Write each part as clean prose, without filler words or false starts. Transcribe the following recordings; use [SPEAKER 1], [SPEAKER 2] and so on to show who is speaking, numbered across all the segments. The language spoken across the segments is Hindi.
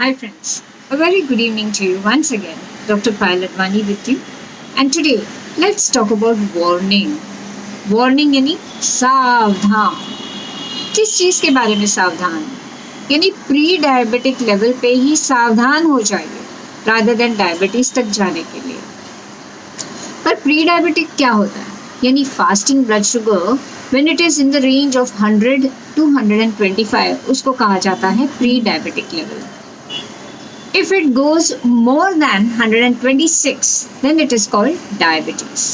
[SPEAKER 1] Hi friends, a very good evening to you once again. Dr. Pilot Vani with you. And today, let's talk about warning. Warning यानी सावधान. किस चीज़ के बारे में सावधान? यानी प्री डायबिटिक लेवल पे ही सावधान हो जाइए rather than डायबिटीज तक जाने के लिए. पर प्री डायबिटिक क्या होता है? यानी fasting blood sugar when it is in the range of 100 to 125 उसको कहा जाता है pre diabetic level. If it goes more than 126, then it is called diabetes.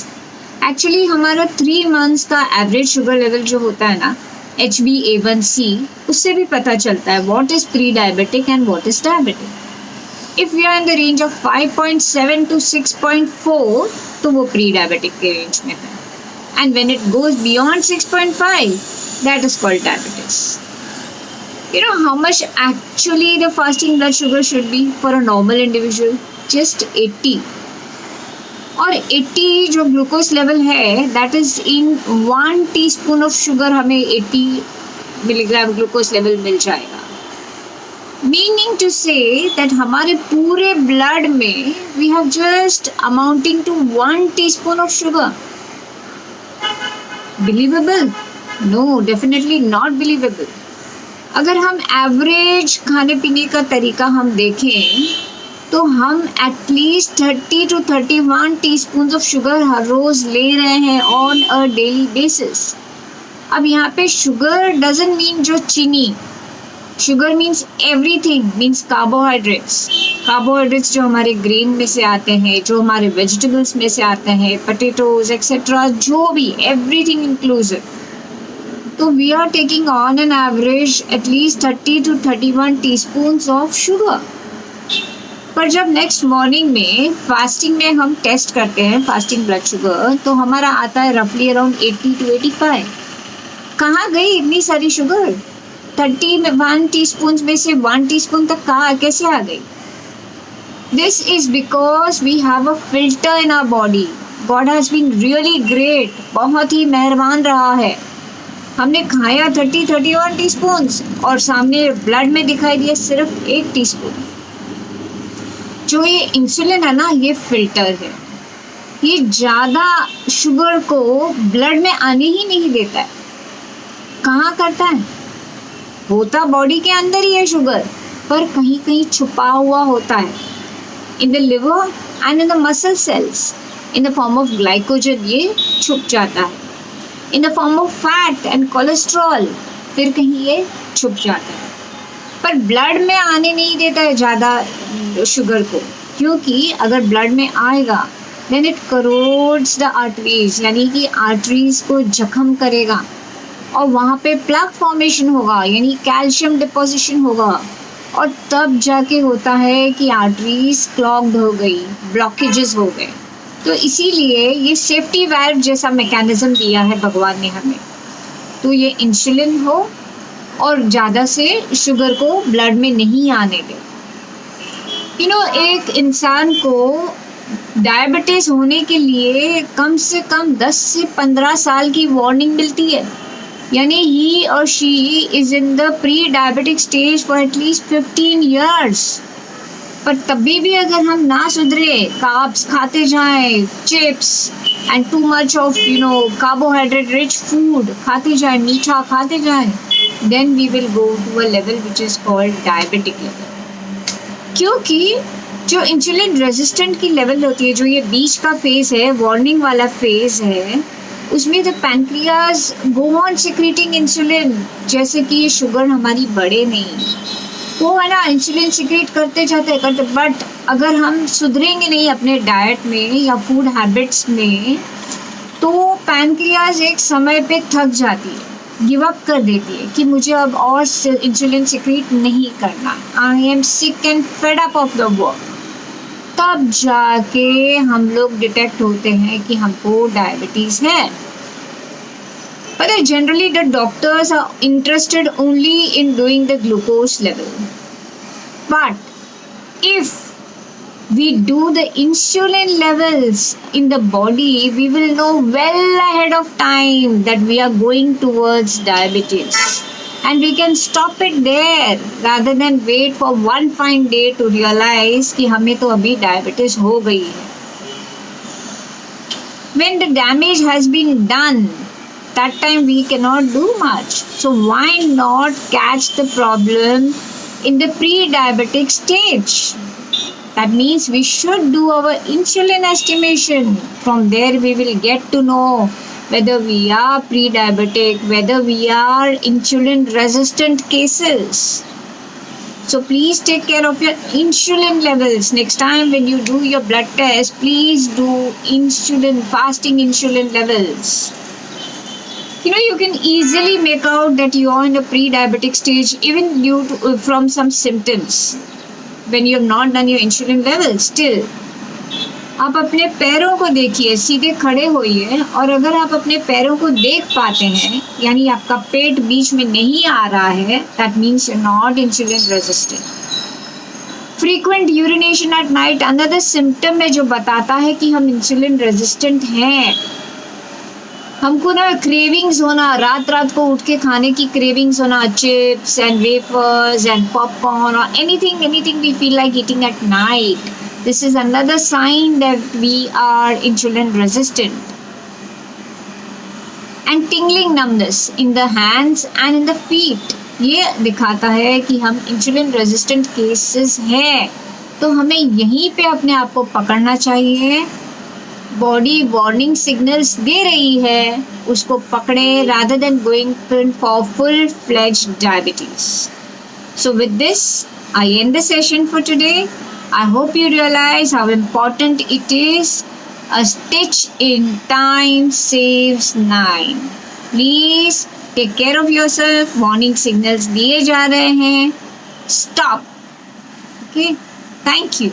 [SPEAKER 1] Actually हमारा 3 months का एवरेज शुगर लेवल जो होता है ना HbA1c उससे भी पता चलता है what is pre-diabetic and what is diabetic. If we are in the range of 5.7 to 6.4 तो वो pre-diabetic के रेंज में है. And when it goes beyond 6.5, that is called diabetes. You know how much actually the fasting blood sugar should be for a normal individual? Just 80. और 80 जो ग्लूकोज लेवल है that is in 1 teaspoon of sugar हमें 80 मिलीग्राम ग्लूकोज लेवल मिल जाएगा. Meaning to say that हमारे पूरे ब्लड में we have just amounting to 1 teaspoon of sugar. Believable? No, definitely not believable. अगर हम एवरेज खाने पीने का तरीका हम देखें तो हम at least 30 to 31 teaspoon of sugar हर रोज़ ले रहे हैं ऑन अ डेली बेसिस. अब यहाँ पे शुगर डजंट मीन जो चीनी. Sugar means everything, means carbohydrates. Carbohydrates जो हमारे ग्रेन में से आते हैं, जो हमारे वेजिटेबल्स में से आते हैं, पोटैटोज एक्सेट्रा, जो भी एवरीथिंग इंक्लूसिव. तो we are taking on an average at least 30 to 31 teaspoons of sugar. पर जब नेक्स्ट मॉर्निंग में फास्टिंग में हम टेस्ट करते हैं फास्टिंग ब्लड शुगर तो हमारा आता है रफली अराउंड 80 to 85. कहाँ गई इतनी सारी शुगर? 31 टीस्पून में से 1 टीस्पून तक कहाँ कैसे आ गई? This is because we have a filter in our body. God has been really great, बहुत ही मेहरबान रहा है. हमने खाया 31 टीस्पून और सामने ब्लड में दिखाई दिया सिर्फ 1 टीस्पून. जो ये इंसुलिन है ना, ये फिल्टर है. ये ज़्यादा शुगर को ब्लड में आने ही नहीं देता है. कहाँ करता है? होता बॉडी के अंदर ही है शुगर, पर कहीं कहीं छुपा हुआ होता है. In the liver and in the muscle cells in the form of glycogen ये छुप जाता है. In the form of fat and cholesterol फिर कहीं ये छुप जाता है. पर ब्लड में आने नहीं देता है ज़्यादा शुगर को, क्योंकि अगर ब्लड में आएगा then it corrodes the arteries, यानी कि आर्टरीज को जख्म करेगा और वहाँ पे प्लग फॉर्मेशन होगा, यानी कैल्शियम डिपोजिशन होगा. और तब जाके होता है कि आर्टरीज क्लॉग्ड हो गई, ब्लॉकेजेस हो गए. तो इसीलिए ये सेफ्टी वाल्व जैसा मैकेनिज्म दिया है भगवान ने हमें. तो ये इंसुलिन हो और ज़्यादा से शुगर को ब्लड में नहीं आने दे. एक इंसान को डायबिटीज़ होने के लिए कम से कम 10 से 15 साल की वार्निंग मिलती है. यानी ही और she is in the pre diabetic stage for at least 15 years. पर तभी भी अगर हम ना सुधरे, कार्ब्स खाते जाएं, chips and too much of carbohydrate rich food खाते जाएं, मीठा खाते जाएं, then we will go to a level which is called diabetic level. क्योंकि जो इंसुलिन रेजिस्टेंट की लेवल होती है, जो ये बीच का फेज है, वार्निंग वाला फेज है, उसमें the pancreas go on secreting insulin. जैसे कि ये शुगर हमारी बढ़े नहीं, वो है ना, इंसुलिन सिक्रेट करते जाते. बट अगर हम सुधरेंगे नहीं अपने डाइट में या फूड हैबिट्स में तो पैनक्रियाज एक समय पे थक जाती है, गिव अप कर देती है कि मुझे अब और इंसुलिन सिक्रेट नहीं करना. I am sick and fed up of the work. तब जाके हम लोग डिटेक्ट होते हैं कि हमको डायबिटीज़ है. But generally the doctors are interested only in doing the glucose level. But if we do the insulin levels in the body, we will know well ahead of time that we are going towards diabetes. and we can stop it there rather than wait for one fine day to realize कि हमें तो अभी diabetes हो गई है. When the damage has been done, that time we cannot do much. So why not catch the problem in the pre-diabetic stage? That means we should do our insulin estimation. From there we will get to know whether we are pre-diabetic, whether we are insulin resistant cases. So please take care of your insulin levels. Next time when you do your blood test, please do fasting insulin levels. You can easily make out that you are in a pre-diabetic stage even from some symptoms when you have not done your insulin levels. Still, आप अपने पैरों को देखिए, सीधे खड़े होइए, और अगर आप अपने पैरों को देख पाते हैं, यानी आपका पेट बीच में नहीं आ रहा है, that means you're not insulin resistant. Frequent urination at night another symptom है जो बताता है कि हम insulin resistant हैं. हमको ना क्रेविंग्स होना, रात रात को उठ के खाने की क्रेविंग्स होना, chips and wafers and popcorn और anything we feel like eating at night. This is another sign that we are insulin resistant. And tingling numbness in the hands and in the feet. ये दिखाता है कि हम insulin resistant cases हैं. तो हमें यहीं पे अपने आप को पकड़ना चाहिए. बॉडी वार्निंग सिग्नल्स दे रही है, उसको पकड़े rather than going for full-fledged diabetes. So with this, I end the session for today. I hope you realize how important it is. A stitch in time saves 9. Please take care of yourself. Warning signals दिए जा रहे हैं. Stop. Okay. Thank you.